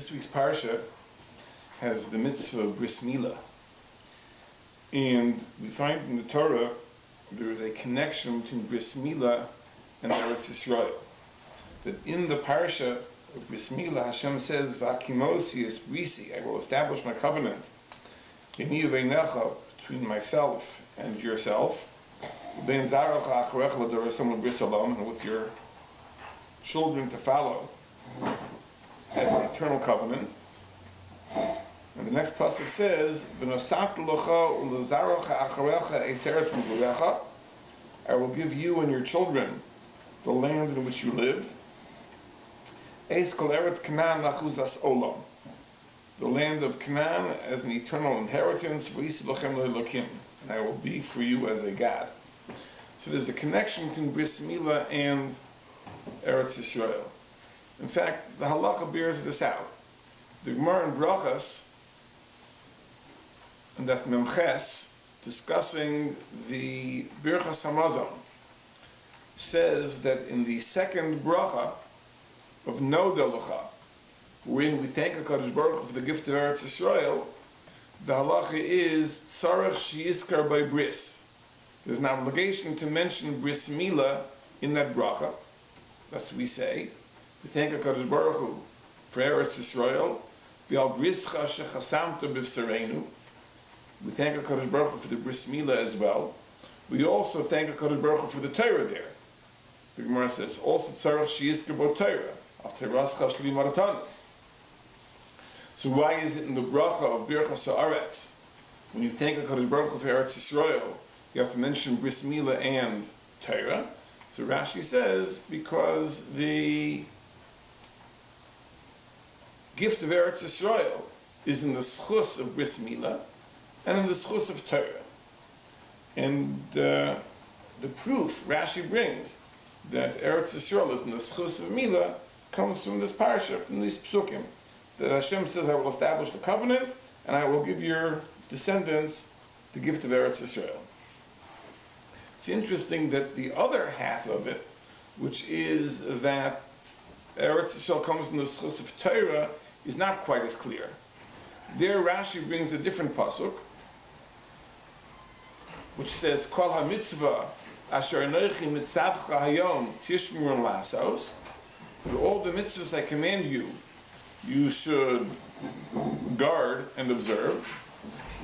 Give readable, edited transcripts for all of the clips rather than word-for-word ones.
This week's parsha has the mitzvah of bris milah, and we find in the Torah there is a connection between bris milah and Eretz Yisrael. That in the parsha of bris milah, Hashem says, "V'akimosi es brisi," I will establish my covenant b'ni u'beinecha, between myself and yourself, u'bein zarocha acharecha l'doros l'bris olam, and with your children to follow, as an eternal covenant. And the next pasuk says, "V'nosat l'cha u'lezarocha acharecha es eretz megurecha." I will give you and your children the land in which you lived. Eis kol eretz Canaan lachuzas olam, the land of Canaan as an eternal inheritance. V'yisi lochem le'elokim, and I will be for you as a God. So there's a connection between bris milah and Eretz Yisrael. In fact, the halacha bears this out. The Gemara in Bereshis, and that Memches, discussing the Birchas Hamazon, says that in the second bracha of LECH-LECHA, wherein we thank HaKadosh Baruch Hu for the gift of Eretz Yisrael, the halacha is tzarech sheyizkar by bris. There's an obligation to mention bris milah in that bracha. That's what we say. We thank HaKadosh Baruch Hu for Eretz Yisrael. V'al brischa shechasamta b'v'sareinu. We thank HaKadosh Baruch Hu for the bris milah as well. We also thank HaKadosh Baruch Hu for the Torah there. The Gemara says, also tzarech sheyizkar bo Torah. Al terascha shli maratana. So why is it in the bracha of Birchas Haaretz, when you thank HaKadosh Baruch Hu for Eretz Yisrael, you have to mention bris milah and Torah? So Rashi says, because the gift of Eretz Yisrael is in the schus of bris milah and in the schus of Torah. And the proof Rashi brings that Eretz Yisrael is in the schus of milah comes from this parsha, from these psukim, that Hashem says, I will establish the covenant and I will give your descendants the gift of Eretz Yisrael. It's interesting that the other half of it, which is that Eretz Yisrael comes from the schus of Torah, is not quite as clear. There Rashi brings a different pasuk, which says, Kol ha-mitzvah asher anochi mitzavcha hayom tishmur lasos, that all the mitzvahs I command you, you should guard and observe.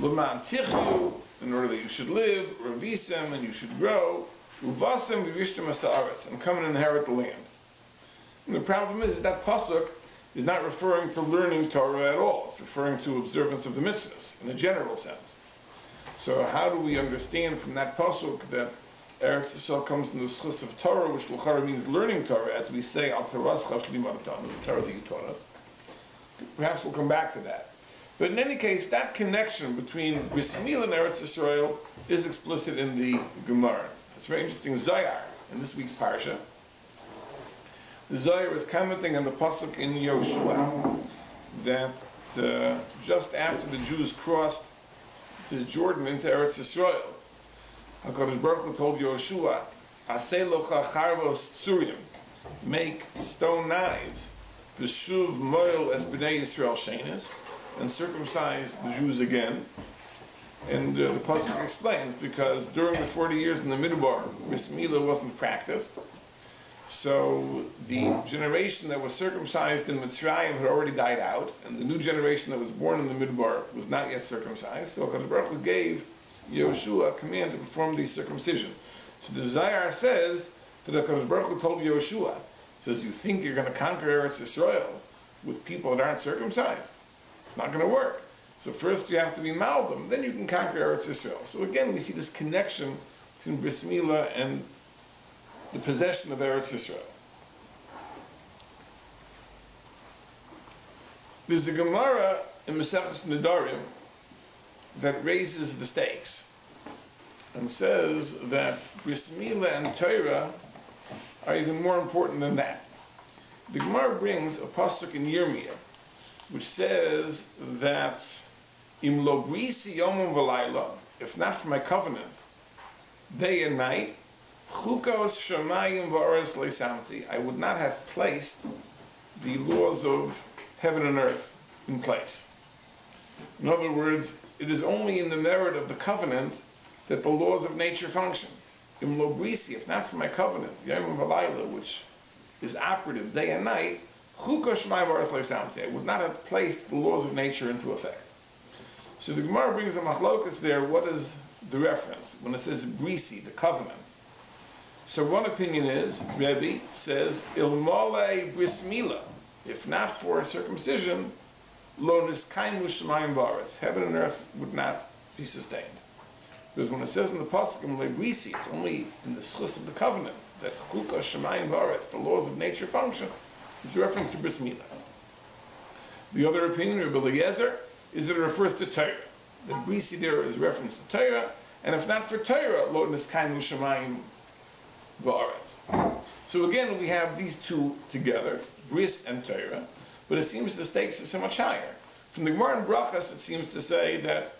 L'man tichyu, in order that you should live, revisem, and you should grow, uvasem v'vishtem ha'aretz, and come and inherit the land. And the problem is that pasuk is not referring to learning Torah at all. It's referring to observance of the mitzvahs in a general sense. So how do we understand from that pasuk that Eretz Yisrael comes in the schus of Torah, which l'chara means learning Torah, as we say, al terascha shli maratana, the Torah that you taught us? Perhaps we'll come back to that. But in any case, that connection between bris milah and Eretz Yisrael is explicit in the Gemara. It's very interesting. Zayar, in this week's parsha, the Zayar is commenting on the pasuk in Yoshua that just after the Jews crossed the Jordan into Eretz Yisrael, HaKadosh Baruch Hu told Yoshua, Aseh locha charvos tzurim, make stone knives, v'shuv moil es b'nei Yisrael shenis, and circumcise the Jews again. And the pasuk explains, because during the 40 years in the Midbar, bris milah wasn't practiced, so the generation that was circumcised in Mitzrayim had already died out, and the new generation that was born in the Midbar was not yet circumcised. So HaKadosh Baruch Hu gave Yoshua a command to perform the circumcision. So the Zayar says that HaKadosh Baruch Hu told Yoshua, says, you think you're going to conquer Eretz Yisrael with people that aren't circumcised? It's not going to work. So first you have to be malbim, then you can conquer Eretz Yisrael. So again, we see this connection between bris milah and the possession of Eretz Yisrael. There's a Gemara in Maseches Nedarim that raises the stakes and says that bris milah and Torah are even more important than that. The Gemara brings a pasuk in Yirmiyah which says that im lo brisi yomim v'layla, if not for my covenant, day and night, chukos shamayim v'aretz leisamti, I would not have placed the laws of heaven and earth in place. In other words, it is only in the merit of the covenant that the laws of nature function. Im lo brisi, if not for my covenant, Yom V'Layla, which is operative day and night, Chukah Shemai V'Aretz Lo Yistamtei, would not have placed the laws of nature into effect. So the Gemara brings a machlokas there. What is the reference when it says brisi, the covenant? So one opinion is, Rebbe says, Ilmole bris mila, if not for circumcision, lo niskaimu shemayim v'aretz, heaven and earth would not be sustained. Because when it says in the pasuk brisi, it's only in the schus of the covenant that chukah shemayim v'aretz, the laws of nature function. It's a reference to bris mila. The other opinion, Rabbi Eliezer, is that it refers to Torah. The brisi there is a reference to Torah, and if not for Torah, lo niskaimu shemayim v'aretz. So again, we have these two together, bris and Torah, but it seems the stakes are so much higher. From the Gemara in Brachas, it seems to say that,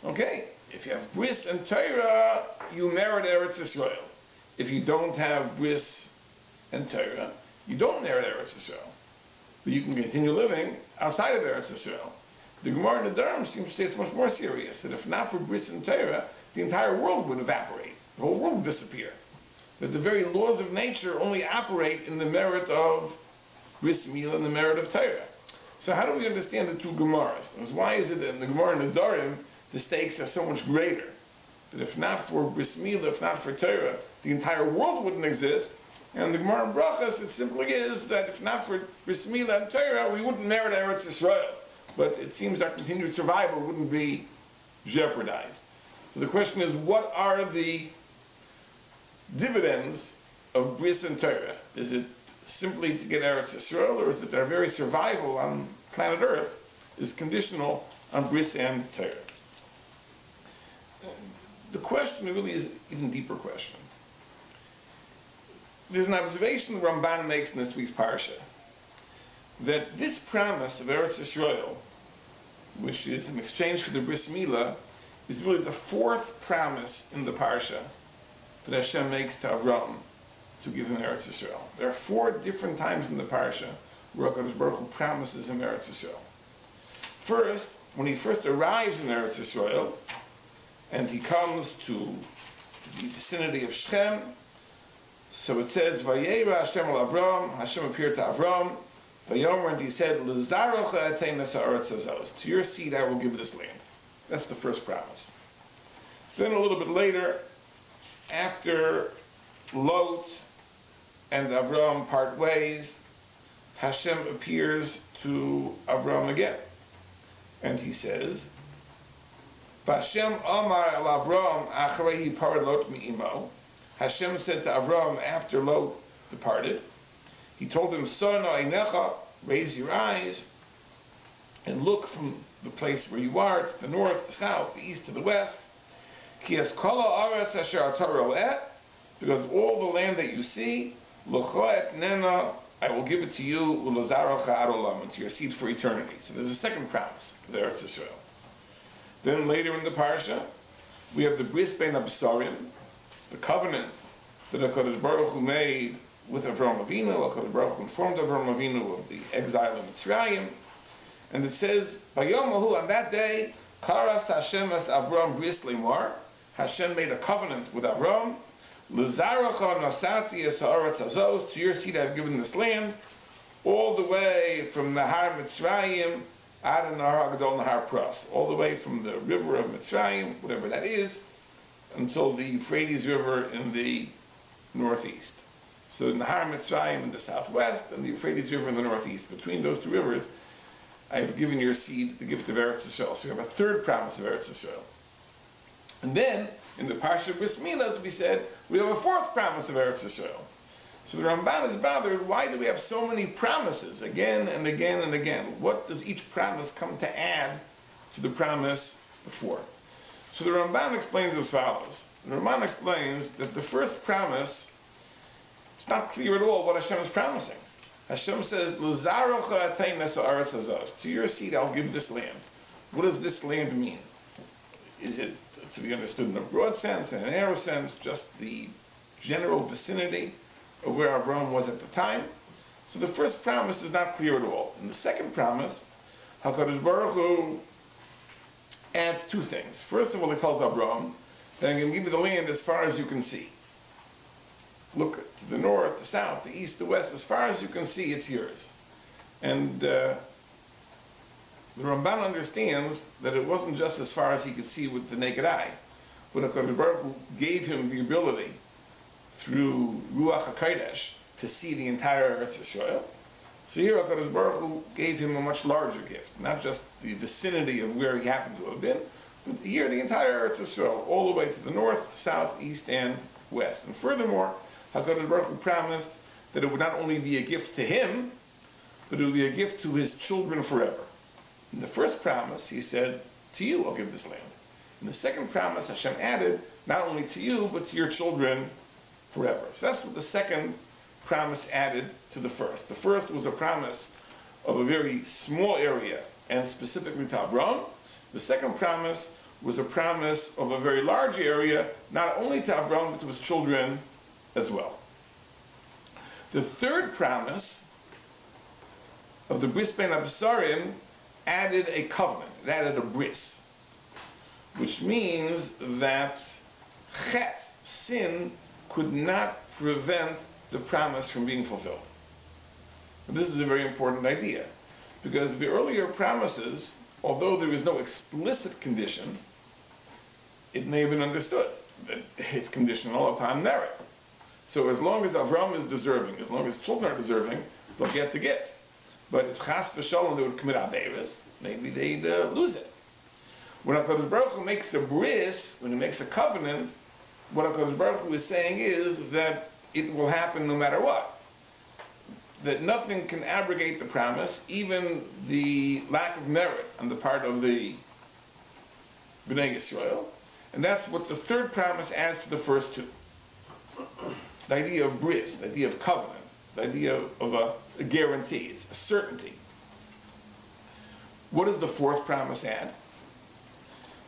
okay, if you have bris and Torah, you merit Eretz Yisrael. If you don't have bris and Torah, you don't merit Eretz Yisrael. But you can continue living outside of Eretz Yisrael. The Gemara in the Darchei seems to say it's much more serious, that if not for bris and Torah, the entire world would evaporate. The whole world would disappear. That the very laws of nature only operate in the merit of bris milah and the merit of Torah. So how do we understand the two Gemaras? Why is it that in the Gemara in the Darchei, the stakes are so much greater? That if not for bris milah, if not for Torah, the entire world wouldn't exist. And the Gemara in Brachas, it simply is that if not for bris milah and Torah, we wouldn't merit Eretz Yisrael. But it seems our continued survival wouldn't be jeopardized. So the question is, what are the dividends of bris and Torah? Is it simply to get Eretz Yisrael, or is it our very survival on planet Earth is conditional on bris and Torah? The question really is an even deeper question. There's an observation the Ramban makes in this week's parsha, that this promise of Eretz Yisrael, which is in exchange for the bris milah, is really the fourth promise in the parsha that Hashem makes to Avram to give him Eretz Yisrael. There are 4 different times in the parsha where HaKadosh Baruch Hu promises him Eretz Yisrael. First, when he first arrives in Eretz Yisrael, and he comes to the vicinity of Shechem, so it says, Vayera Hashem al Avram, Hashem appeared to Avram, Vayomer, and he said, L'zarocha atein es ha'aretz hazos, to your seed I will give this land. That's the first promise. Then a little bit later, after Lot and Avram part ways, Hashem appears to Avram again. And he says, Vashem Amar el Avram acharei hiparad Lot mi'imo. Hashem said to Avram after Lot departed, he told him, Sona einecha, raise your eyes and look from the place where you are, to the north, the south, the east, to the west. Ki es kol ha'aretz asher ata ro'eh, because all the land that you see, l'cha et nena, I will give it to you, u'lozarocha ad olam, and to your seed for eternity. So there's a second promise for the Eretz Yisrael. Then later in the parsha, we have the bris bein absarim, the covenant that HaKadosh Baruch Hu made with Avraham Avinu. HaKadosh Baruch Hu informed Avraham Avinu of the exile in Mitzrayim. And it says, Vayomahu, on that day, Karas Hashem as Avram bris lemar, Hashem made a covenant with Avram, L'zarocha nasati es ha'aretz hazos, to your seed I have given this land, all the way from the Har Mitzrayim, Ad Nahar Gadol Nahar Pras, all the way from the river of Mitzrayim, whatever that is, until the Euphrates River in the northeast. So Nahar Mitzrayim in the southwest, and the Euphrates River in the northeast. Between those two rivers, I have given your seed the gift of Eretz Yisrael. So we have a third promise of Eretz Yisrael. And then, in the Parsha Bris Milah, as we said, we have a fourth promise of Eretz Yisrael. So the Ramban is bothered, why do we have so many promises, again and again and again? What does each promise come to add to the promise before? So the Ramban explains as follows. The Ramban explains that the first promise, it's not clear at all what Hashem is promising. Hashem says, L'zarocha atein es ha'aretz hazos, to your seed I'll give this land. What does this land mean? Is it to be understood in a broad sense, in a narrow sense, just the general vicinity of where Avram was at the time? So the first promise is not clear at all. In the second promise, HaKadosh Baruch Hu adds two things. First of all, he tells Abraham that I'm going to give you the land as far as you can see. Look to the north, the south, the east, the west, as far as you can see, it's yours. And the Ramban understands that it wasn't just as far as he could see with the naked eye, but HaKadosh Baruch Hu gave him the ability through Ruach HaKodesh to see the entire Eretz Yisrael. So here HaKadosh Baruch Hu gave him a much larger gift, not just the vicinity of where he happened to have been, but here the entire Eretz Yisrael, all the way to the north, south, east, and west. And furthermore, HaKadosh Baruch Hu promised that it would not only be a gift to him, but it would be a gift to his children forever. In the first promise, he said, to you I'll give this land. In the second promise, Hashem added, not only to you, but to your children forever. So that's what the second promise added to the first. The first was a promise of a very small area, and specifically to Avram. The second promise was a promise of a very large area, not only to Avram, but to his children as well. The third promise of the Bris Bein HaBesarim added a covenant. It added a bris, which means that chet, sin, could not prevent the promise from being fulfilled. And this is a very important idea, because the earlier promises, although there is no explicit condition, it may have been understood that it's conditional upon merit. So as long as Avram is deserving, as long as children are deserving, they'll get the gift. But if chas v'shalom they would commit averos, maybe they'd lose it. When HaKadosh Baruch Hu makes the bris, when he makes a covenant, what HaKadosh Baruch Hu is saying is that it will happen no matter what. That nothing can abrogate the promise, even the lack of merit on the part of the Bnei Yisrael. And that's what the third promise adds to the first two. The idea of bris, the idea of covenant, the idea of a guarantee, it's a certainty. What does the fourth promise add?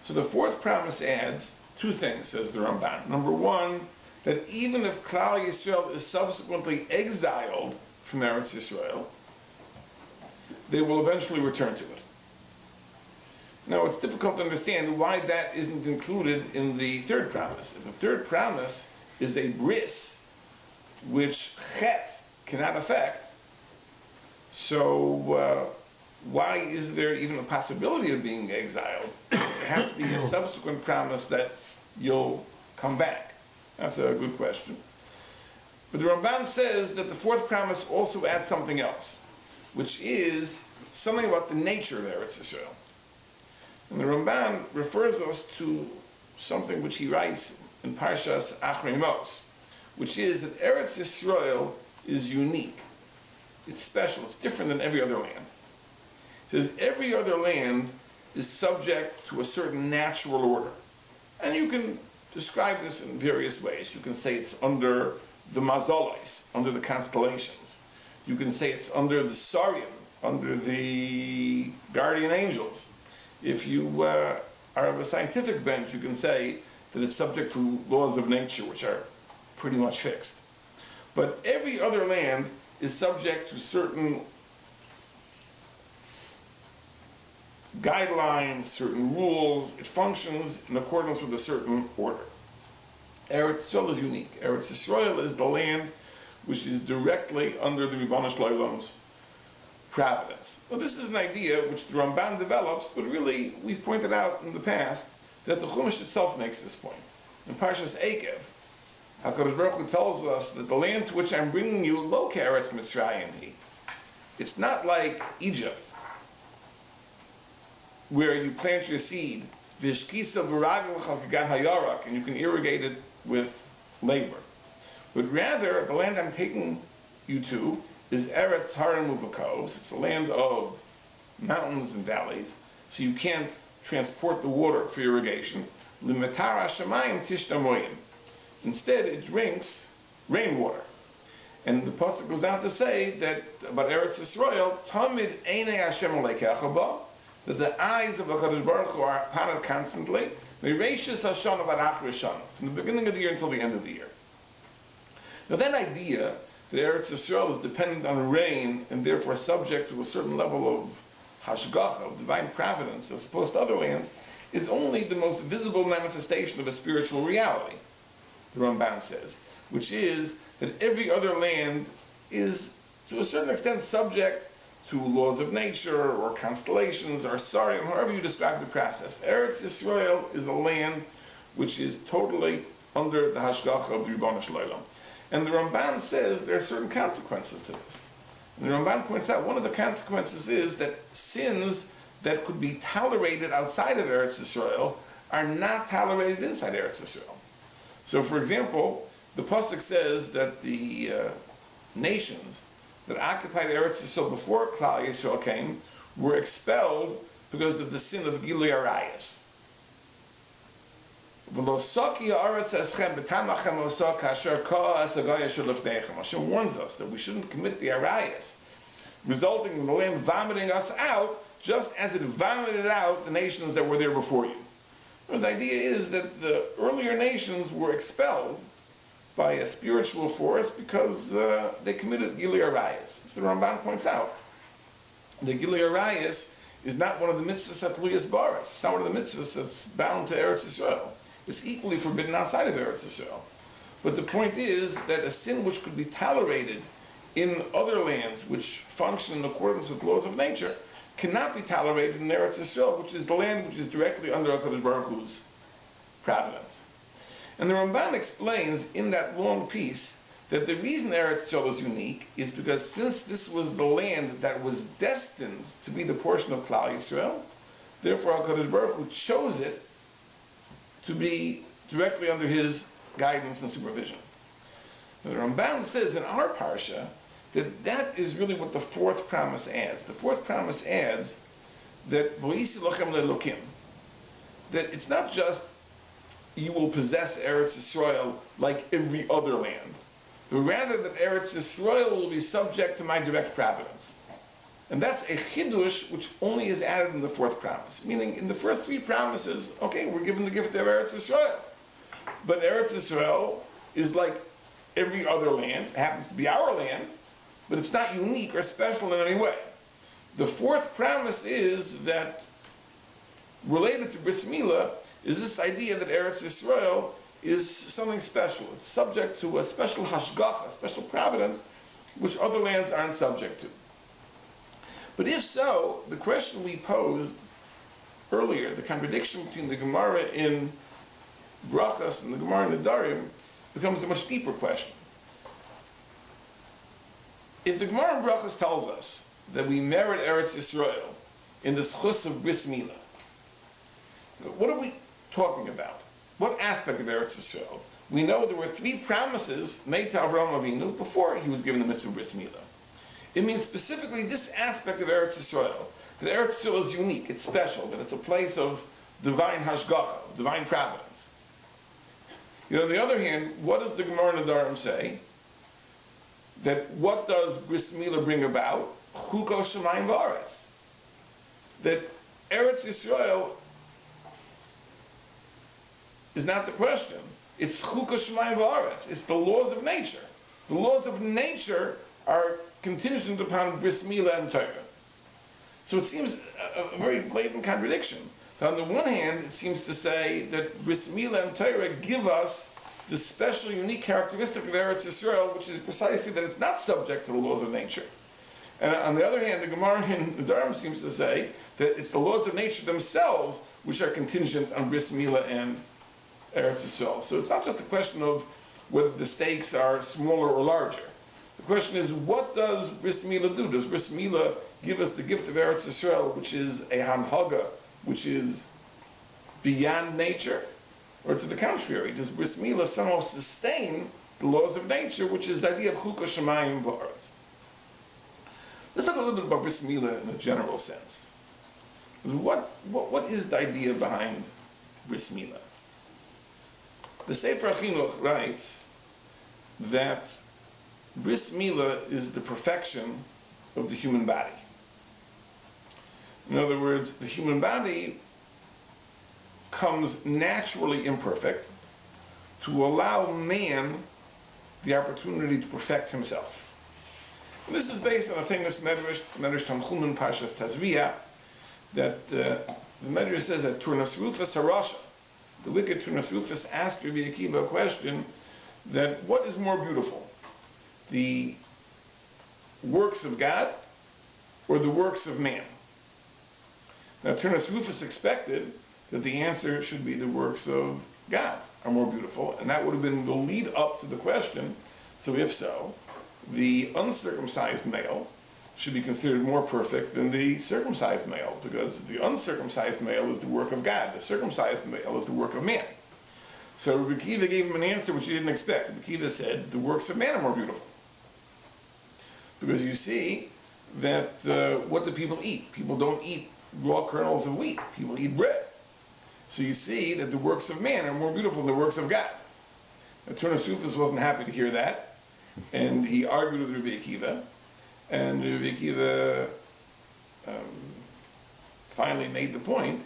So the fourth promise adds two things, says the Ramban. Number one, that even if Klal Yisrael is subsequently exiled from Eretz Yisrael, they will eventually return to it. Now, it's difficult to understand why that isn't included in the third promise. If the third promise is a bris, which chet cannot affect, so why is there even a possibility of being exiled? There has to be a subsequent promise that you'll come back. That's a good question. But the Ramban says that the fourth promise also adds something else, which is something about the nature of Eretz Yisrael. And the Ramban refers us to something which he writes in Parshas Achrei Mos, which is that Eretz Yisrael is unique. It's special. It's different than every other land. It says every other land is subject to a certain natural order. And you can describe this in various ways. You can say it's under the mazolos, under the constellations. You can say it's under the sarim, under the guardian angels. If you are of a scientific bent, you can say that it's subject to laws of nature, which are pretty much fixed. But every other land is subject to certain guidelines, certain rules. It functions in accordance with a certain order. Eretz Yisrael is unique. Eretz Yisrael is the land which is directly under the Ribono Shel Olam's providence. Well, this is an idea which the Ramban develops, but really we've pointed out in the past that the Chumash itself makes this point. In Parshas Eikev, HaKadosh Baruch Hu tells us that the land to which I'm bringing you, lo k'eretz Mitzrayim hi. It's not like Egypt, where you plant your seed, v'shkisa v'ragel chalkagan hayarak, and you can irrigate it with labor. But rather, the land I'm taking you to is Eretz Harim Uvakos. It's a land of mountains and valleys, so you can't transport the water for irrigation. L'metar hashamayim tishtamoyim. Instead, it drinks rainwater. And the pasuk goes down to say that about Eretz Yisrael, Tamid einei Hashem LECH-LECHA ba, that the eyes of HaKadosh Baruch Hu are upon it constantly, Bereshis hashana v'ad achar shana, from the beginning of the year until the end of the year. Now that idea that Eretz Yisrael is dependent on rain and therefore subject to a certain level of hashgacha, of divine providence, as opposed to other lands, is only the most visible manifestation of a spiritual reality, the Ramban says, which is that every other land is, to a certain extent, subject to laws of nature, or constellations, or sarim, however you describe the process. Eretz Yisrael is a land which is totally under the hashgacha of the Ribono Shel Olam. And the Ramban says there are certain consequences to this. And the Ramban points out one of the consequences is that sins that could be tolerated outside of Eretz Yisrael are not tolerated inside Eretz Yisrael. So, for example, the pasuk says that the nations that occupied Eretz Yisrael before Klal Yisrael came were expelled because of the sin of Gilui Arayos. Hashem warns us that we shouldn't commit the Arayos, resulting in the land vomiting us out, just as it vomited out the nations that were there before you. And the idea is that the earlier nations were expelled by a spiritual force because they committed Gilui Arayos. As the Ramban points out, the Gilui Arayos is not one of the mitzvahs atluyas baretz. It's not one of the mitzvahs that's bound to Eretz Yisrael. It's equally forbidden outside of Eretz Yisrael. But the point is that a sin which could be tolerated in other lands which function in accordance with laws of nature cannot be tolerated in Eretz Yisrael, which is the land which is directly under HaKadosh Baruch Hu's providence. And the Ramban explains in that long piece that the reason Eretz Yisrael is unique is because since this was the land that was destined to be the portion of Klal Yisrael, therefore HaKadosh Baruch Hu chose it to be directly under his guidance and supervision. Now, the Ramban says in our parsha that is really what the fourth promise adds. The fourth promise adds that LECH-LECHA, that it's not just you will possess Eretz Yisrael like every other land, but rather that Eretz Yisrael will be subject to my direct providence. And that's a chidush which only is added in the fourth promise. Meaning, in the first three promises, okay, we're given the gift of Eretz Yisrael. But Eretz Yisrael is like every other land. It happens to be our land, but it's not unique or special in any way. The fourth promise is that, related to Bris Milah, is this idea that Eretz Yisrael is something special. It's subject to a special hashgacha, a special providence, which other lands aren't subject to. But if so, the question we posed earlier, the contradiction between the Gemara in Brachas and the Gemara in Nedarim, becomes a much deeper question. If the Gemara in Brachas tells us that we merit Eretz Yisrael in the schus of Bris Milah, what are we talking about? What aspect of Eretz Yisrael? We know there were three promises made to Avraham Avinu before he was given the mitzvah of Bris Milah. It means specifically this aspect of Eretz Yisrael, that Eretz Yisrael is unique, it's special, that it's a place of divine hashgacha, divine providence. On the other hand, what does the Gemara in Nedarim say? That what does Bris Milah bring about? Chuko Shemayim V'Aretz. That Eretz Yisrael is not the question. It's Chuko Shemayim V'Aretz. It's the laws of nature. The laws of nature are contingent upon Bris Milah and Torah. So it seems a very blatant contradiction. On the one hand, it seems to say that Bris Milah and Torah give us the special, unique characteristic of Eretz Yisrael, which is precisely that it's not subject to the laws of nature. And on the other hand, the Gemara in Nedarim seems to say that it's the laws of nature themselves which are contingent on Bris Milah and Eretz Yisrael. So it's not just a question of whether the stakes are smaller or larger. The question is, what does Bris Milah do? Does Bris Milah give us the gift of Eretz Yisrael, which is a hanhaga, which is beyond nature? Or to the contrary, does Bris Milah somehow sustain the laws of nature, which is the idea of Chuko Shemayim V'Aretz? Let's talk a little bit about Bris Milah in a general sense. What is the idea behind Bris Milah? The Sefer HaChinuch writes that Bris Milah is the perfection of the human body. In other words, the human body comes naturally imperfect to allow man the opportunity to perfect himself. And this is based on a famous medrash, it's Medrash Tanchumen Pashas Tazria, that the medrash says that Turnas Rufus Harasha, the wicked Turnas Rufus, asked Rabbi Akiva a question that what is more beautiful, the works of God or the works of man? Now Turnas Rufus expected that the answer should be the works of God are more beautiful, and that would have been the lead up to the question. So if so, the uncircumcised male should be considered more perfect than the circumcised male, because the uncircumcised male is the work of God, the circumcised male is the work of man. So Rabbi Akiva gave him an answer which he didn't expect. Rabbi Akiva said, the works of man are more beautiful. Because you see that what do people eat? People don't eat raw kernels of wheat. People eat bread. So you see that the works of man are more beautiful than the works of God. Now, Turnas Rufus wasn't happy to hear that, and he argued with Rabbi Akiva, and Rabbi Akiva finally made the point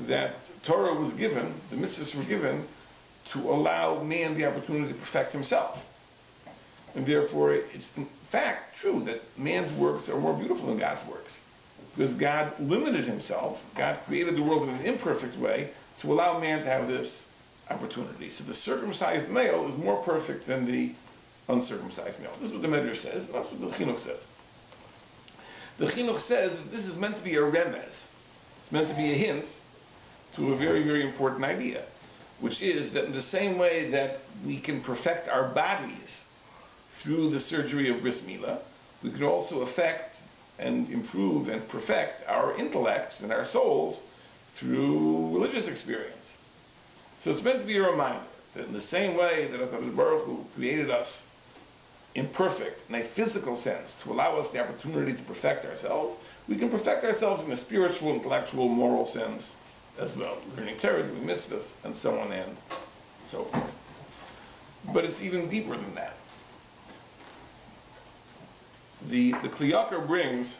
that Torah was given, the mitzvahs were given, to allow man the opportunity to perfect himself. And therefore, it's in fact true that man's works are more beautiful than God's works. Because God limited himself, God created the world in an imperfect way to allow man to have this opportunity. So the circumcised male is more perfect than the uncircumcised male. This is what the Medrash says, and that's what the Chinuch says. The Chinuch says that this is meant to be a remez. It's meant to be a hint to a very, very important idea, which is that in the same way that we can perfect our bodies through the surgery of bris milah, we can also affect and improve and perfect our intellects and our souls through religious experience. So it's meant to be a reminder that in the same way that HaKadosh Baruch Hu created us imperfect in a physical sense to allow us the opportunity to perfect ourselves, we can perfect ourselves in a spiritual, intellectual, moral sense as well, learning Torah, doing mitzvahs, and so on and so forth. But it's even deeper than that. The LECH-LECHA brings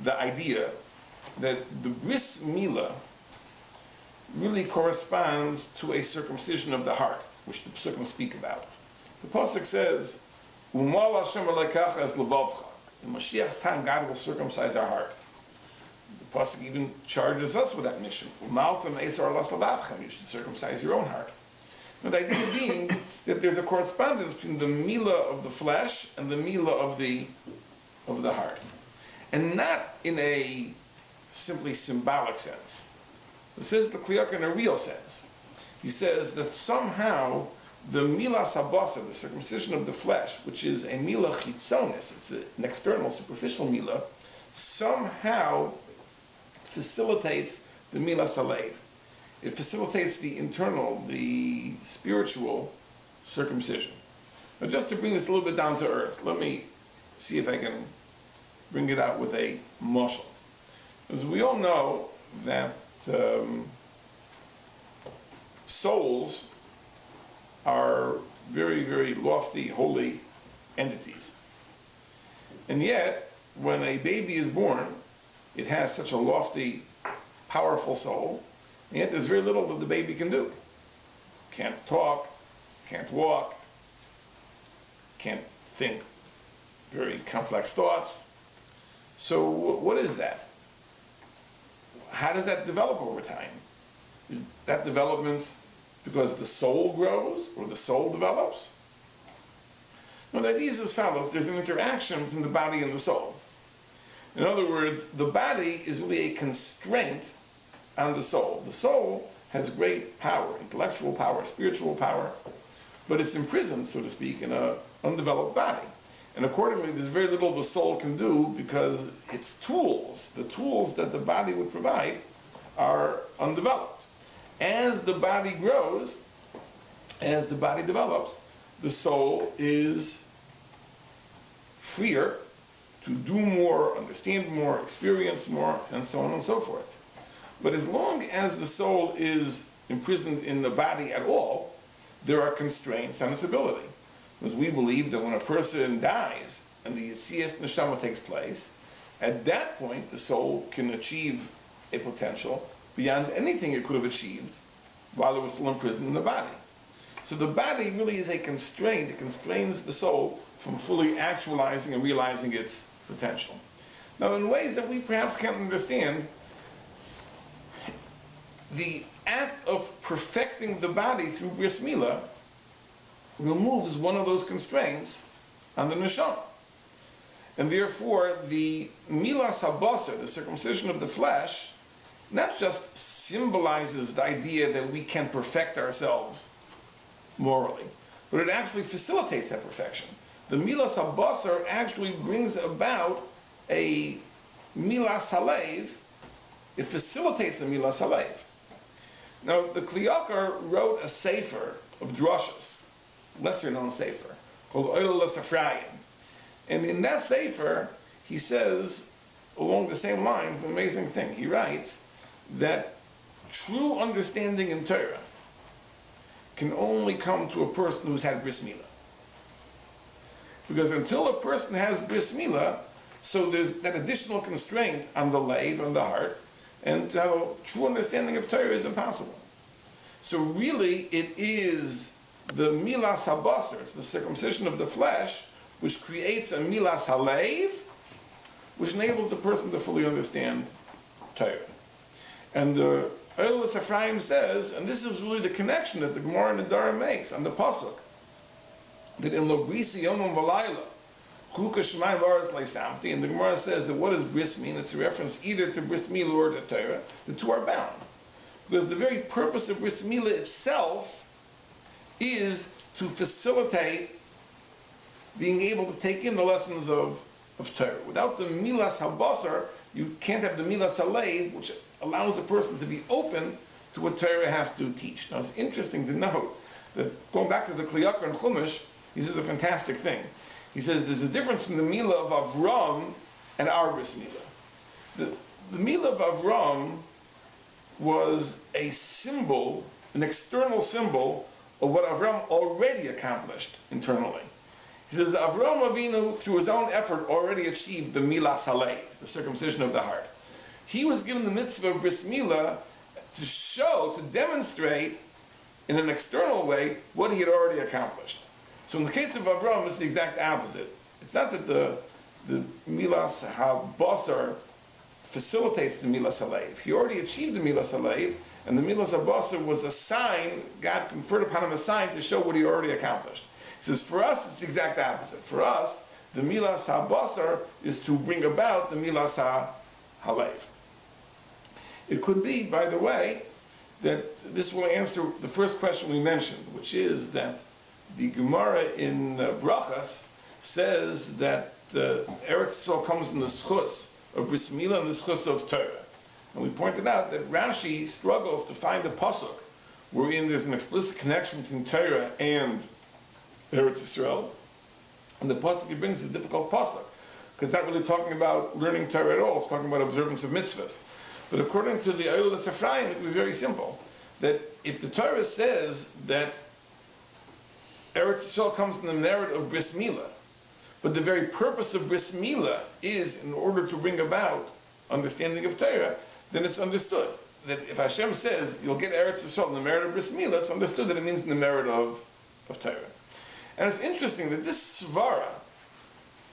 the idea that the bris milah really corresponds to a circumcision of the heart, which the Pesukim speak about. The Pasuk says, "Umal Hashem LECH-LECHA es levavcha." In Mashiach's time, God will circumcise our heart. The Pasuk even charges us with that mission. "Umaltem esar las levavchem." You should circumcise your own heart. Now, the idea being that there's a correspondence between the milah of the flesh and the milah of the heart, and not in a simply symbolic sense. It says the LECH-LECHA in a real sense. He says that somehow the milah sabasa, the circumcision of the flesh, which is a milah chitzonis, it's an external, superficial milah, somehow facilitates the milah salev. It facilitates the internal, the spiritual circumcision. Now, just to bring this a little bit down to earth, let me see if I can bring it out with a mashal. As we all know that souls are very, very lofty, holy entities. And yet, when a baby is born, it has such a lofty, powerful soul, and yet there's very little that the baby can do. Can't talk, can't walk, can't think very complex thoughts. So what is that? How does that develop over time? Is that development because the soul grows or the soul develops? No, the idea is as follows. There's an interaction between the body and the soul. In other words, the body is really a constraint on the soul. The soul has great power, intellectual power, spiritual power, but it's imprisoned, so to speak, in an undeveloped body. And accordingly, there's very little the soul can do because its tools, the tools that the body would provide, are undeveloped. As the body grows, as the body develops, the soul is freer to do more, understand more, experience more, and so on and so forth. But as long as the soul is imprisoned in the body at all, there are constraints on its ability. Because we believe that when a person dies and the Yetzias Neshama takes place, at that point the soul can achieve a potential beyond anything it could have achieved while it was still imprisoned in the body. So the body really is a constraint. It constrains the soul from fully actualizing and realizing its potential. Now, in ways that we perhaps can't understand, the act of perfecting the body through bris milah removes one of those constraints on the neshama. And therefore, the milas habasar, the circumcision of the flesh, not just symbolizes the idea that we can perfect ourselves morally, but it actually facilitates that perfection. The milas habasar actually brings about a milas halev. It facilitates the milas halev. Now, the Kliyakar wrote a sefer of drashas, lesser known sefer, called LECH-LECHA. And in that sefer, he says, along the same lines, an amazing thing. He writes that true understanding in Torah can only come to a person who's had bris milah. Because until a person has bris milah, so there's that additional constraint on the leiv, on the heart, and to have a true understanding of Torah is impossible. So really, it is the milas habasar, it's the circumcision of the flesh, which creates a milas halev, which enables the person to fully understand Torah. And the LECH-LECHA says, and this is really the connection that the Gemara and the Darchei makes on the pasuk, that in lo brisi yomim v'layla, chulukas shemayim v'aretz leisamti, and the Gemara says that what does bris mean? It's a reference either to bris milah or to Torah. The two are bound. Because the very purpose of bris milah itself is to facilitate being able to take in the lessons of Torah. Without the milas habasar, you can't have the milas halev, which allows a person to be open to what Torah has to teach. Now, it's interesting to note that going back to the Kliyakar and Chumash, he says a fantastic thing. He says there's a difference from the milah of Avram and our bris milah. The milah of Avram was a symbol, an external symbol of what Avram already accomplished internally. He says Avram Avinu, through his own effort, already achieved the milas halev, the circumcision of the heart. He was given the mitzvah of bris milah to show, to demonstrate in an external way what he had already accomplished. So in the case of Avram, it's the exact opposite. It's not that the milas habasar facilitates the milas halev. He already achieved the milas halev, and the milas habasar was a sign, God conferred upon him a sign to show what he already accomplished. He says, for us, it's the exact opposite. For us, the milas habasar is to bring about the milas halev. It could be, by the way, that this will answer the first question we mentioned, which is that the Gemara in Bereshis says that Eretz Yisrael comes in the schus of bris milah and the schus of Torah. And we pointed out that Rashi struggles to find a pasuk wherein there's an explicit connection between Torah and Eretz Yisrael. And the pasuk he brings is a difficult pasuk, because it's not really talking about learning Torah at all, it's talking about observance of mitzvahs. But according to the LECH-LECHA, it would be very simple, that if the Torah says that Eretz Yisrael comes in the narrative of bris milah, but the very purpose of bris milah is in order to bring about understanding of Torah, then it's understood that if Hashem says you'll get Eretz Yisrael in the merit of bris milah, it's understood that it means in the merit of Torah. And it's interesting that this svara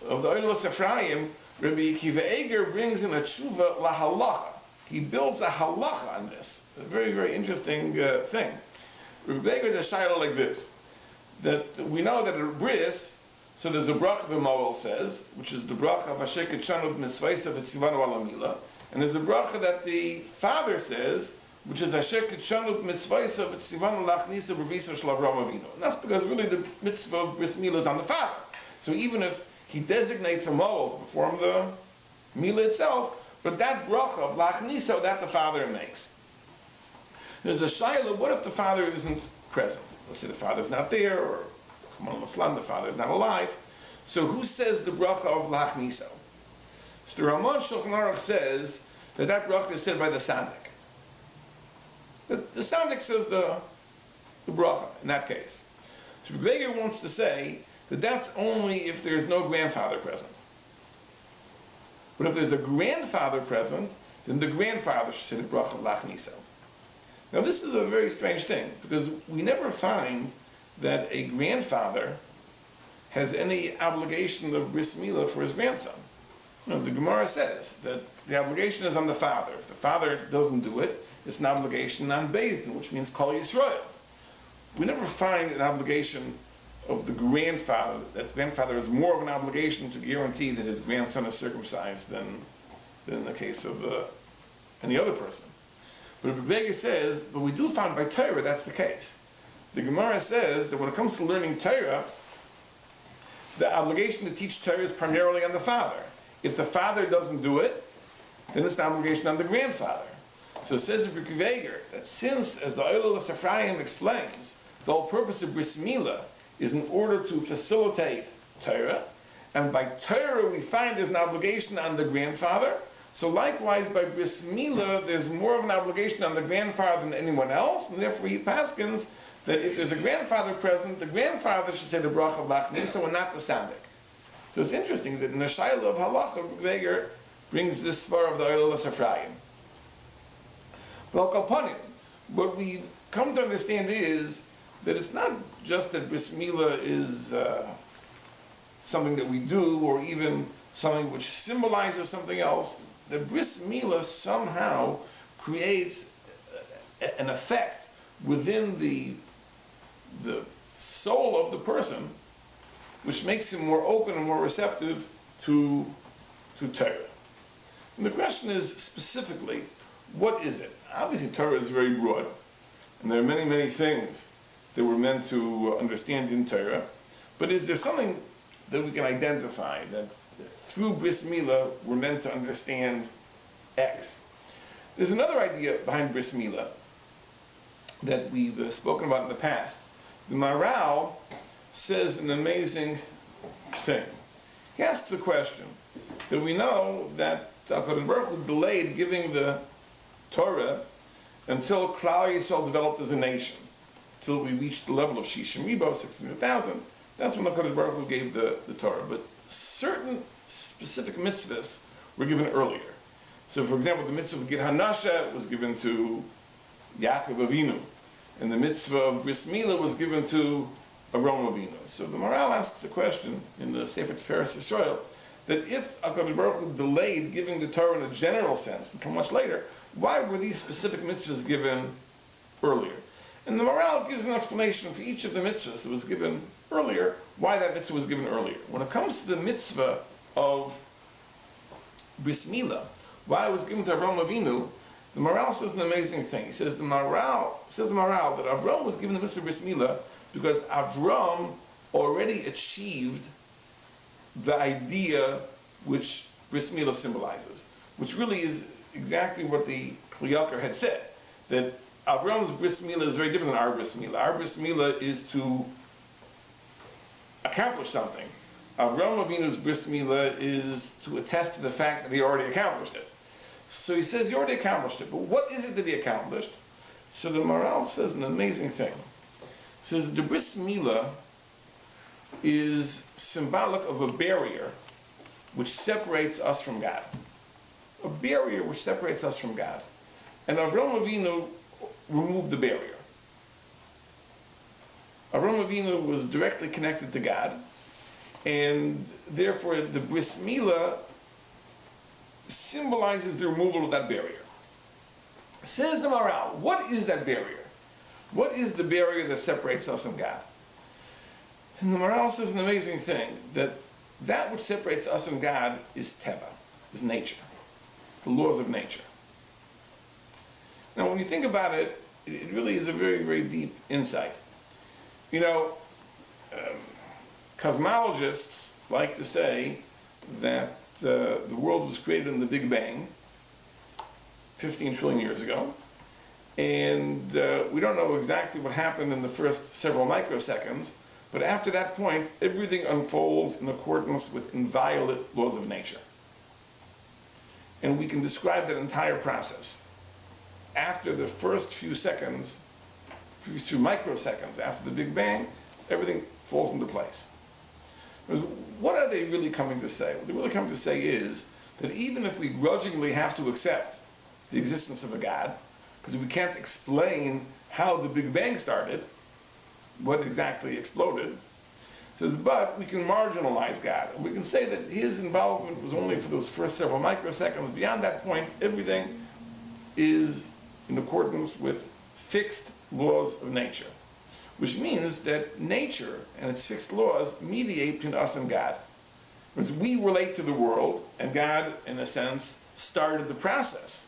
of the LECH-LECHA, Rabbi Eliezer brings in a tshuva lahalacha. He builds a halacha on this. A very, very interesting thing. Rabbi Eliezer is a shayla like this, that we know that a bris, so there's a bracha the Moel says, which is the bracha of Asher Kitshanu b'mitzvaysav v'tzivanu ala milah, and there's a bracha that the father says, which is Asher Kitshanu b'mitzvaysav v'tzivanu lachnisa b'risa shel Avraham Avinu. And that's because really the mitzvah of bris milah is on the father. So even if he designates a Moel to perform the milah itself, but that bracha of lachnisa, that the father makes. There's a shayla, what if the father isn't present? Let's say the father's not there, or the father is not alive. So who says the bracha of lachnisa? So the Ramon Shulchan Aruch says that bracha is said by the Sandik. The Sandik says the bracha in that case. So Gregor wants to say that that's only if there's no grandfather present. But if there's a grandfather present, then the grandfather should say the bracha of lachnisa. Now this is a very strange thing, because we never find that a grandfather has any obligation of bris milah for his grandson. The Gemara says that the obligation is on the father. If the father doesn't do it, it's an obligation on Beis Din, which means Kol Yisrael. We never find an obligation of the grandfather, that grandfather has more of an obligation to guarantee that his grandson is circumcised than in the case of any other person. But Rabbi says, but we do find by Torah that's the case. The Gemara says that when it comes to learning Torah, the obligation to teach Torah is primarily on the father. If the father doesn't do it, then it's an obligation on the grandfather. So it says in Rabbi Eliezer that since, as the LECH-LECHA explains, the whole purpose of bris milah is in order to facilitate Torah, and by Torah we find there's an obligation on the grandfather. So likewise, by bris milah, there's more of an obligation on the grandfather than anyone else, and therefore he paskins that if there's a grandfather present, the grandfather should say the bracha of lachnisa and not the sandik. So it's interesting that in the Shaila of Halacha, Rabbi brings this svar of the LECH-LECHA. But what we've come to understand is that it's not just that bris milah is something that we do, or even something which symbolizes something else. The bris milah somehow creates an effect within the soul of the person, which makes him more open and more receptive to Torah. And the question is specifically, what is it? Obviously, Torah is very broad, and there are many, many things that we're meant to understand in Torah. But is there something that we can identify that through bris milah we're meant to understand X? There's another idea behind bris milah that we've spoken about in the past. The Maharal says an amazing thing. He asks the question that we know that HaKadosh Baruch Hu delayed giving the Torah until Klal Yisrael developed as a nation, till we reached the level of Shishim Ribo, 600,000. That's when HaKadosh Baruch Hu gave the Torah. But certain specific mitzvahs were given earlier. So, for example, the mitzvah of Gid Hanasha was given to Yaakov Avinu, and the mitzvah of bris milah was given to Avraham Avinu. So the Maharal asks the question in the Sefer Tiferes Yisrael that if HaKadosh Baruch Hu delayed giving the Torah in a general sense until much later, why were these specific mitzvahs given earlier? And the Maharal gives an explanation for each of the mitzvahs that was given earlier, why that mitzvah was given earlier. When it comes to the mitzvah of bris milah, why it was given to Avraham Avinu, the Maharal says an amazing thing. He says the Maharal that Avraham was given the mitzvah of bris milah because Avraham already achieved the idea which bris milah symbolizes, which really is exactly what the Kliyakar had said, that Avraham's bris milah is very different than our bris milah. Our bris milah is to accomplish something. Avraham Avinu's bris milah is to attest to the fact that he already accomplished it. So he says he already accomplished it, but what is it that he accomplished? So the Maharal says an amazing thing. So the bris milah is symbolic of a barrier which separates us from God. A barrier which separates us from God. And Avraham Avinu removed the barrier. Avraham Avinu was directly connected to God, and therefore the bris milah symbolizes the removal of that barrier. Says the Maharal, what is that barrier? What is the barrier that separates us and God? And the Maharal says an amazing thing, that which separates us and God is teva, is nature, the laws of nature. Now when you think about it, it really is a very, very deep insight. Cosmologists like to say that the world was created in the Big Bang 15 trillion years ago, and we don't know exactly what happened in the first several microseconds, but after that point, everything unfolds in accordance with inviolate laws of nature. And we can describe that entire process. After the first few seconds, few microseconds after the Big Bang, everything falls into place. What are they really coming to say? What they're really coming to say is that even if we grudgingly have to accept the existence of a God, because we can't explain how the Big Bang started, what exactly exploded. Says, but we can marginalize God. We can say that his involvement was only for those first several microseconds. Beyond that point, everything is in accordance with fixed laws of nature, which means that nature and its fixed laws mediate between us and God. Because we relate to the world, and God, in a sense, started the process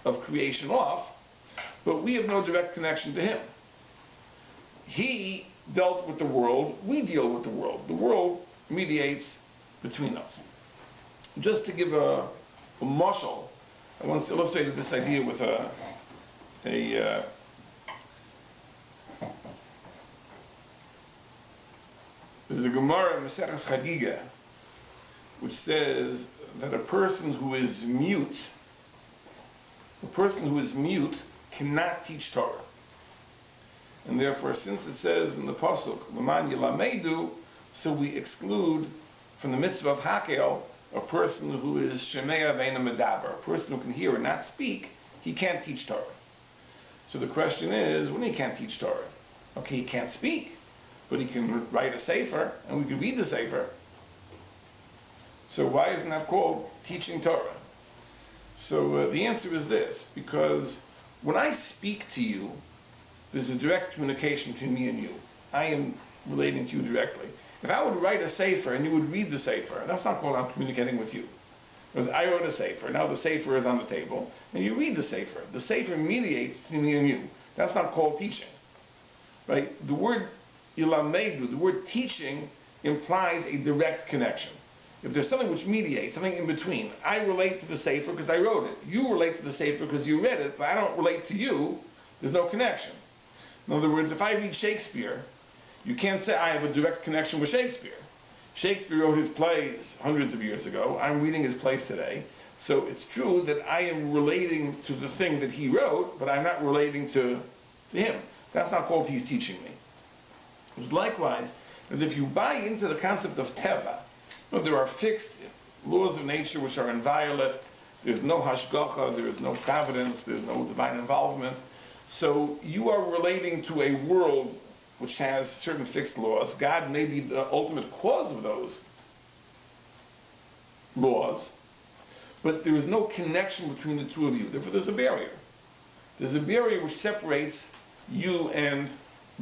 of creation off, but we have no direct connection to him. He dealt with the world, we deal with the world. The world mediates between us. Just to give a mashal, I once illustrated this idea with there's a Gemara in Maseches Chagiga which says that a person who is mute cannot teach Torah. And therefore, since it says in the pasuk, "L'man yilamedu," so we exclude from the mitzvah of hakel a person who is shemea ve'ena medaber, a person who can hear and not speak. He can't teach Torah. So the question is, when he can't teach Torah, okay, he can't speak, but he can write a sefer, and we can read the sefer. So why isn't that called teaching Torah? So the answer is this: because when I speak to you, there's a direct communication between me and you. I am relating to you directly. If I would write a sefer and you would read the sefer, that's not called I'm communicating with you. Because I wrote a sefer, now the sefer is on the table, and you read the sefer. The sefer mediates between me and you. That's not called teaching. Right? The word ilamedu, the word teaching, implies a direct connection. If there's something which mediates, something in between, I relate to the sefer because I wrote it. You relate to the sefer because you read it, but I don't relate to you. There's no connection. In other words, if I read Shakespeare, you can't say I have a direct connection with Shakespeare. Shakespeare wrote his plays hundreds of years ago. I'm reading his plays today. So it's true that I am relating to the thing that he wrote, but I'm not relating to him. That's not called he's teaching me. It's likewise, as if you buy into the concept of teva, there are fixed laws of nature which are inviolate. There's no hashgacha, there is no providence, there's no divine involvement. So you are relating to a world which has certain fixed laws. God may be the ultimate cause of those laws, but there is no connection between the two of you. Therefore, there's a barrier. There's a barrier which separates you and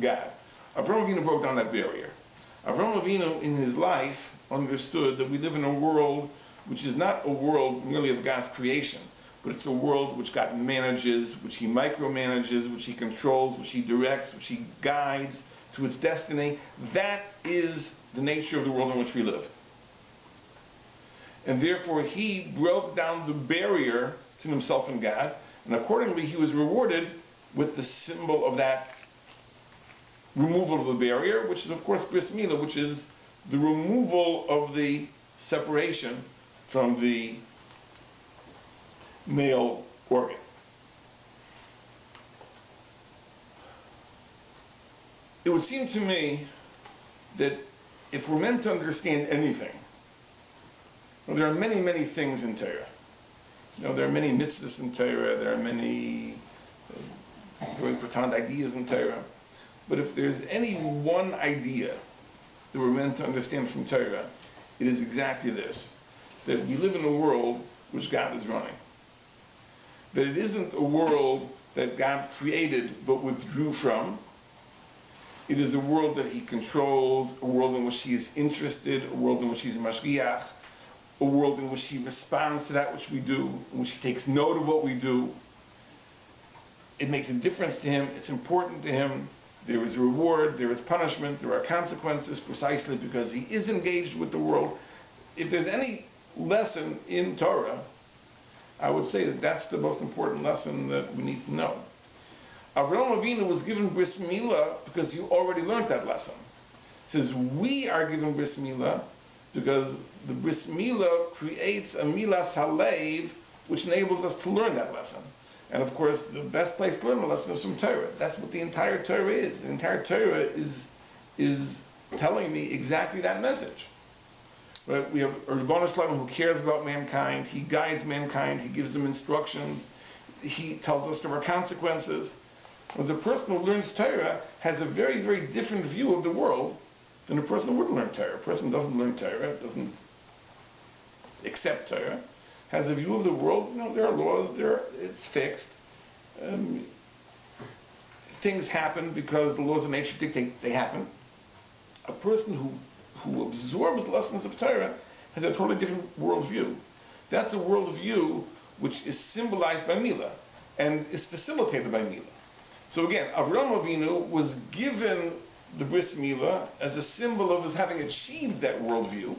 God. Avraham Avinu broke down that barrier. Avraham Avinu, in his life, understood that we live in a world which is not a world merely of God's creation, but it's a world which God manages, which he micromanages, which he controls, which he directs, which he guides to its destiny. That is the nature of the world in which we live. And therefore he broke down the barrier between himself and God, and accordingly he was rewarded with the symbol of that removal of the barrier, which is of course bris milah, which is the removal of the separation from the male organ. It would seem to me that if we're meant to understand anything, well, there are many, many things in Torah. There are many mitzvahs in Torah, there are many very profound ideas in Torah. But if there's any one idea that we're meant to understand from Torah, it is exactly this: that we live in a world which God is running. That it isn't a world that God created but withdrew from. It is a world that he controls, a world in which he is interested, a world in which he's a mashgiach, a world in which he responds to that which we do, in which he takes note of what we do. It makes a difference to him, it's important to him. There is a reward, there is punishment, there are consequences, precisely because he is engaged with the world. If there's any lesson in Torah, I would say that that's the most important lesson that we need to know. Avraham Avinu was given bris milah because he already learned that lesson. It says we are given bris milah because the bris milah creates a milas halev, which enables us to learn that lesson. And of course, the best place to learn the lesson is from Torah. That's what the entire Torah is. The entire Torah is telling me exactly that message. Right? We have a Ribono Shel Olam who cares about mankind. He guides mankind. He gives them instructions. He tells us there are consequences. Because a person who learns Torah has a very, very different view of the world than a person who wouldn't learn Torah. A person who doesn't learn Torah, doesn't accept Torah, has a view of the world. There are laws, it's fixed. Things happen because the laws of nature dictate they happen. A person who absorbs lessons of Torah has a totally different worldview. That's a worldview which is symbolized by Milah and is facilitated by Milah. So again, Avraham Avinu was given the Bris Milah as a symbol of his having achieved that worldview,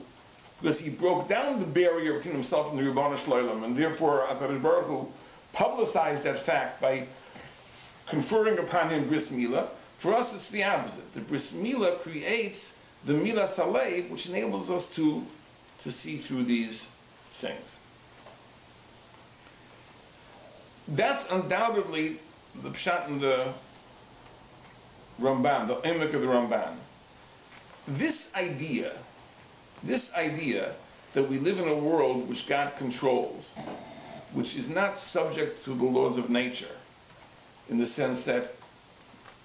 because he broke down the barrier between himself and the Ribono Shel Olam, and therefore HaKadosh Baruch Hu publicized that fact by conferring upon him Bris Milah. For us, it's the opposite. The Bris Milah creates the Milah Saleh, which enables us to see through these things. That's undoubtedly the pshat in the Ramban, the emek of the Ramban. This idea that we live in a world which God controls, which is not subject to the laws of nature, in the sense that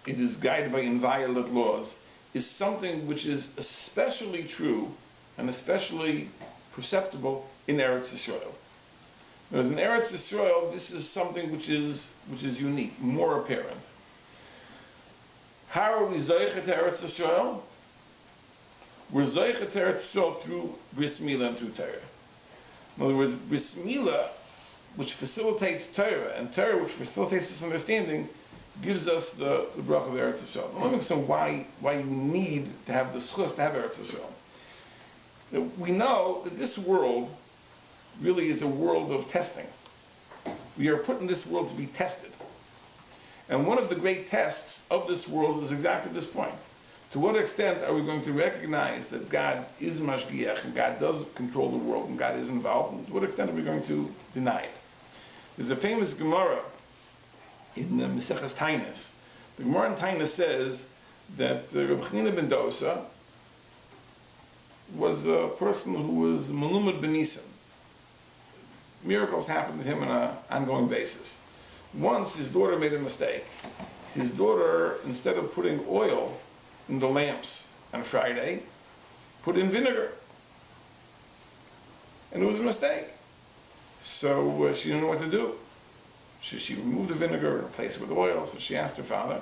it is guided by inviolate laws, is something which is especially true and especially perceptible in Eretz Yisrael. Whereas in Eretz Yisrael, this is something which is unique, more apparent. How are we zoichet to Eretz Yisrael? We're zoichet to Eretz Yisrael through Bris Milah and through Torah. In other words, Bris Milah, which facilitates Torah, and Torah, which facilitates this understanding, gives us the bracha of Eretz Yisrael. Now let me explain why you need to have the schus to have Eretz Yisrael. We know that this world really is a world of testing. We are put in this world to be tested. And one of the great tests of this world is exactly this point. To what extent are we going to recognize that God is mashgiach, and God does control the world, and God is involved, and to what extent are we going to deny it? There's a famous Gemara in the Maseches Tainis. The Gemara in Tainis says that Rabbi Chanina ben Dosa was a person who was melumad b'nisim. Miracles happened to him on an ongoing basis. Once his daughter made a mistake. His daughter, instead of putting oil in the lamps on Friday, put in vinegar. And it was a mistake. So she didn't know what to do. She removed the vinegar and replaced it with oil, so she asked her father.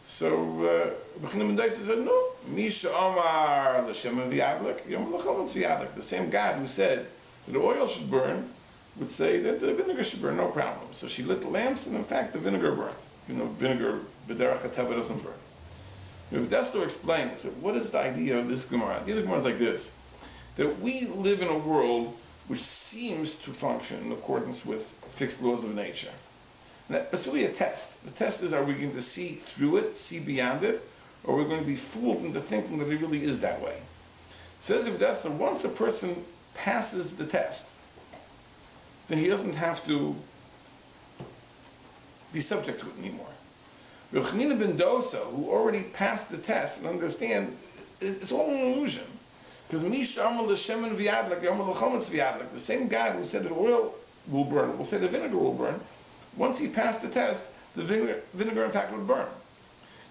So Rabbi ben Dosa said, no, Misha Omar l'shem v'yadlik, Yom l'chometz v'yadlik. The same God who said that the oil should burn would say that the vinegar should burn, no problem. So she lit the lamps, and in fact the vinegar burnt. Vinegar, b'derech hateva, doesn't burn. Rav Dessler explains that what is the idea of this Gemara? The other Gemara is like this, that we live in a world which seems to function in accordance with fixed laws of nature. And that's really a test. The test is, are we going to see through it, see beyond it, or are we going to be fooled into thinking that it really is that way? Says Rav Dessler, once a person passes the test, then he doesn't have to be subject to it anymore. Rabbi Chanina ben Dosa, who already passed the test and understand, it's all an illusion. Because Misha Amal L'Shemen V'Yadlik, Amal L'Chometz V'Yadlik, the same God who said that oil will burn, will say the vinegar will burn, once he passed the test, the vinegar in fact would burn.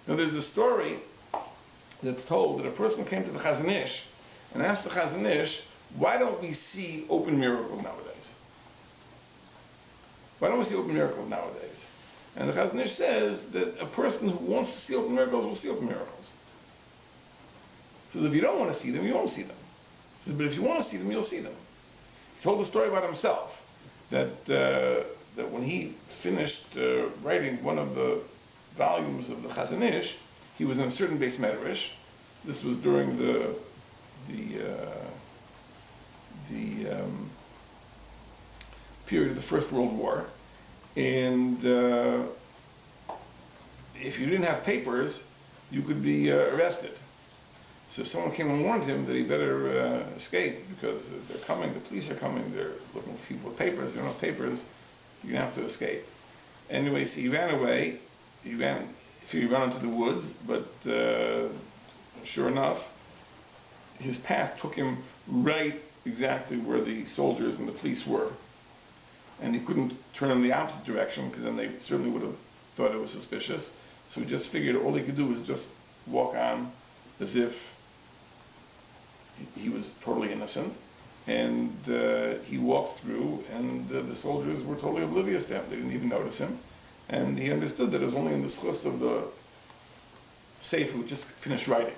Now there's a story that's told that a person came to the Chazon Ish and asked the Chazon Ish, why don't we see open miracles nowadays? Why don't we see open miracles nowadays? And the Chazon Ish says that a person who wants to see open miracles will see open miracles. So if you don't want to see them, you won't see them. He says, but if you want to see them, you'll see them. He told a story about himself, that when he finished writing one of the volumes of the Chazon Ish, he was in a certain Beis Medrash. This was during the period of the First World War, and if you didn't have papers, you could be arrested. So someone came and warned him that he better escape, because they're coming, the police are coming, they're looking for people with papers. If you don't have papers, you're going to have to escape. Anyway, so he ran away. He ran into the woods, but sure enough, his path took him right exactly where the soldiers and the police were. And he couldn't turn in the opposite direction, because then they certainly would have thought it was suspicious. So he just figured all he could do was just walk on as if he was totally innocent. And he walked through, and the soldiers were totally oblivious to him. They didn't even notice him. And he understood that it was only in the schus of the Sefer who just finished writing.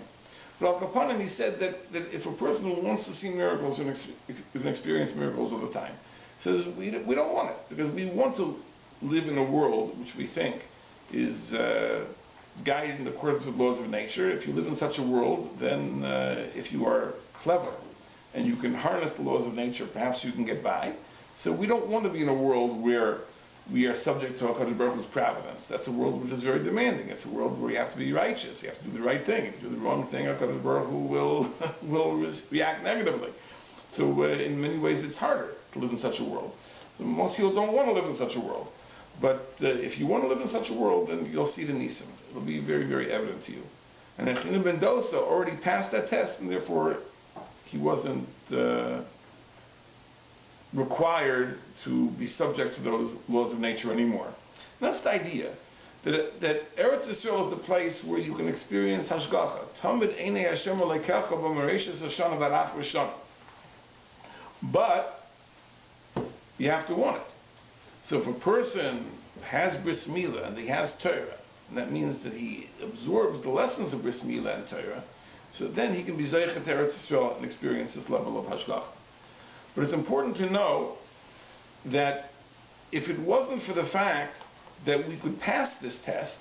But Al Kapanim, he said that if a person who wants to see miracles, who can experience miracles all the time, says we don't want it, because we want to live in a world which we think is guided in accordance with laws of nature. If you live in such a world, then if you are clever and you can harness the laws of nature, perhaps you can get by. So we don't want to be in a world where we are subject to HaKadosh Baruch Hu's providence. That's a world which is very demanding. It's a world where you have to be righteous. You have to do the right thing. If you do the wrong thing, HaKadosh Baruch Hu will react negatively. So in many ways it's harder to live in such a world. So most people don't want to live in such a world. But if you want to live in such a world, then you'll see the Nisim. It'll be very, very evident to you. And Echinu ben Dosa already passed that test, and therefore he wasn't required to be subject to those laws of nature anymore. And that's the idea, that Eretz Yisrael is the place where you can experience Hashgacha. Tamid einei Hashem LECH-LECHA b'Bereshis Hashanah v'Arach Rishon. But you have to want it. So if a person has Bris Milah and he has Torah, and that means that he absorbs the lessons of Bris Milah and Torah, so then he can be Zeichet Eretz Yisrael and experience this level of Hashgacha. But it's important to know that if it wasn't for the fact that we could pass this test,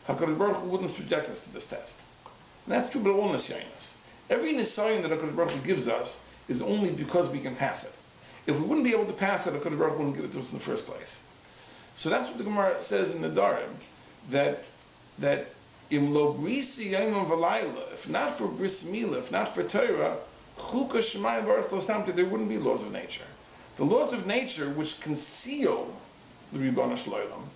HaKadosh Baruch Hu wouldn't subject us to this test. And that's true about all Nisyonos. Every Nisyon that HaKadosh Baruch Hu gives us is only because we can pass it. If we wouldn't be able to pass it, HaKadosh Baruch Hu wouldn't give it to us in the first place. So that's what the Gemara says in the Darim, that im lo brisi yomim v'layla, if not for bris milah, if not for Torah, chukah shemayim v'aretz lo samti, there wouldn't be laws of nature. The laws of nature which conceal the Ribono Shel Olam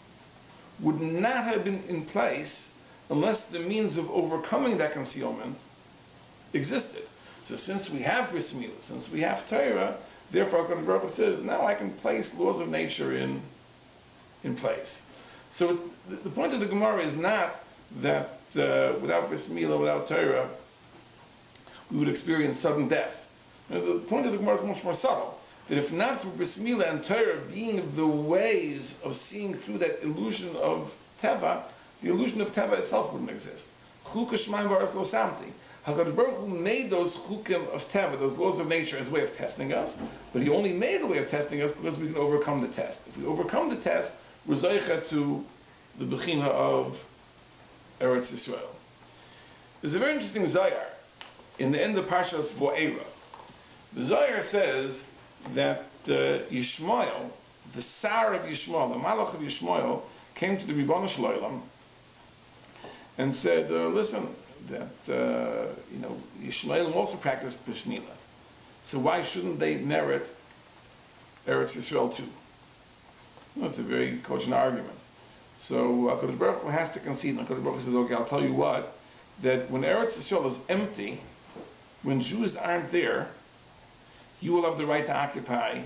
would not have been in place unless the means of overcoming that concealment existed. So since we have bris milah, since we have Torah, therefore HaKadosh Baruch Hu says, now I can place laws of nature in place. So the point of the Gemara is not that without Bris Milah, without Torah, we would experience sudden death. The point of the Gemara is much more subtle. That if not for Bris Milah and Torah being the ways of seeing through that illusion of Teva, the illusion of Teva itself wouldn't exist. Chukah Shemaim V'Aretz Lo Samti. HaKadosh Baruch Hu made those chukim of Teva, those laws of nature, as a way of testing us, but He only made a way of testing us because we can overcome the test. If we overcome the test, we're Zoicha to the Bechina of Eretz Yisrael. There's a very interesting Zayar in the end of Parshas Vo'era. The Zayar says that Yishmael, the Sar of Yishmael, the Malach of Yishmael, came to the Ribono Shel Olam and said, listen, that Yishmael also practiced Bris Milah. So why shouldn't they merit Eretz Yisrael too? That's a very cogent argument. So HaKadosh Baruch Hu has to concede. HaKadosh Baruch Hu says, okay, I'll tell you what, that when Eretz Yisrael is empty, when Jews aren't there, you will have the right to occupy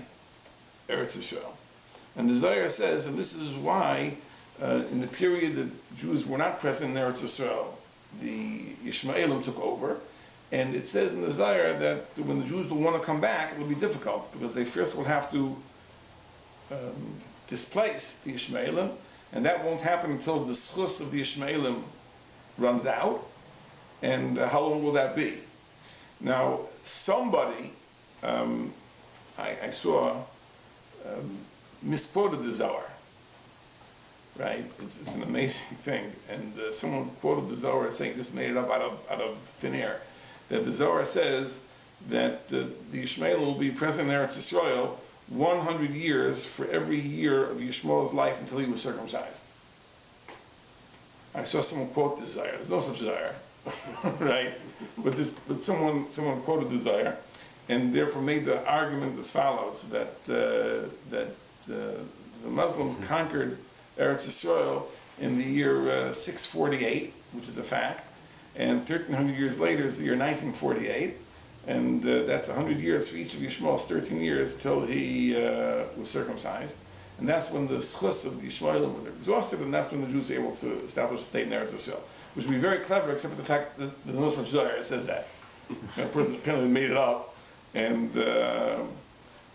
Eretz Yisrael. And the Zohar says, and this is why in the period that Jews were not present in Eretz Yisrael, the Yishmaelim took over, and it says in the Zohar that when the Jews will want to come back, it will be difficult, because they first will have to displace the Yishmaelim, and that won't happen until the schus of the Yishmaelim runs out. And how long will that be? Now, somebody I saw misquoted the Zohar. Right? It's an amazing thing. And someone quoted the Zohar saying, this made it up out of thin air, that the Zohar says that the Yishmael will be present in Eretz Yisrael 100 years for every year of Yishmael's life until he was circumcised. I saw someone quote this Zohar. There's no such Zohar, right? But someone quoted the Zohar, and therefore made the argument as follows: that the Muslims conquered Eretz Yisrael in the year 648, which is a fact, and 1,300 years later is the year 1948. And that's 100 years for each of Yishmael's 13 years till he was circumcised. and that's when the schus of the Yishmaelim were exhausted, and that's when the Jews were able to establish a state in Eretz Yisrael, which would be very clever, except for the fact that there's no such Zohar that says that. A person apparently made it up, and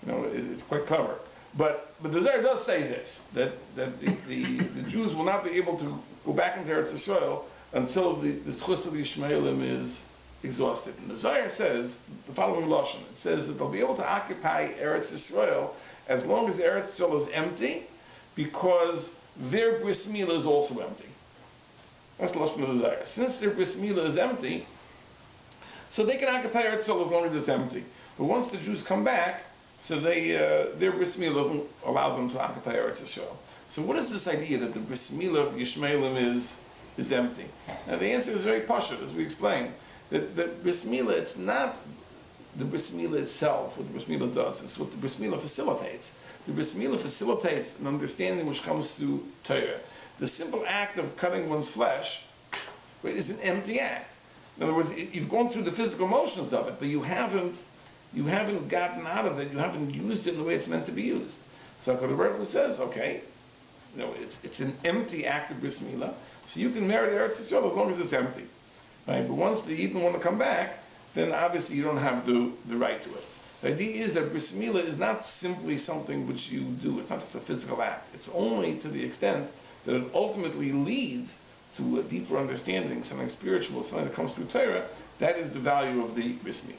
it's quite clever. But the Zohar does say this, that the Jews will not be able to go back into Eretz Yisrael until the schus of the Yishmaelim is exhausted. And the Zohar says the following lashon. It says that they'll be able to occupy Eretz Yisrael as long as Eretz Yisrael is empty, because their bris milah is also empty. That's the lashon of the Zohar. Since their bris milah is empty, so they can occupy Eretz Yisrael as long as it's empty. But once the Jews come back, so their bris milah doesn't allow them to occupy Eretz Yisrael. So what is this idea that the bris milah of the Yishmaelim is empty? Now the answer is very pashut, as we explained. That bris milah, it's not the bris milah itself, what the bris milah does, it's what the bris milah facilitates. The bris milah facilitates an understanding which comes through Torah. The simple act of cutting one's flesh, right, is an empty act. In other words, you've gone through the physical motions of it, but you haven't gotten out of it, you haven't used it in the way it's meant to be used. So the Rebbe says, okay, it's an empty act of bris milah, so you can marry Eretz Yisrael as long as it's empty. Right? But once the Yidden want to come back, then obviously you don't have the right to it. The idea is that bris milah is not simply something which you do. It's not just a physical act. It's only to the extent that it ultimately leads to a deeper understanding, something spiritual, something that comes through Torah. That is the value of the bris milah.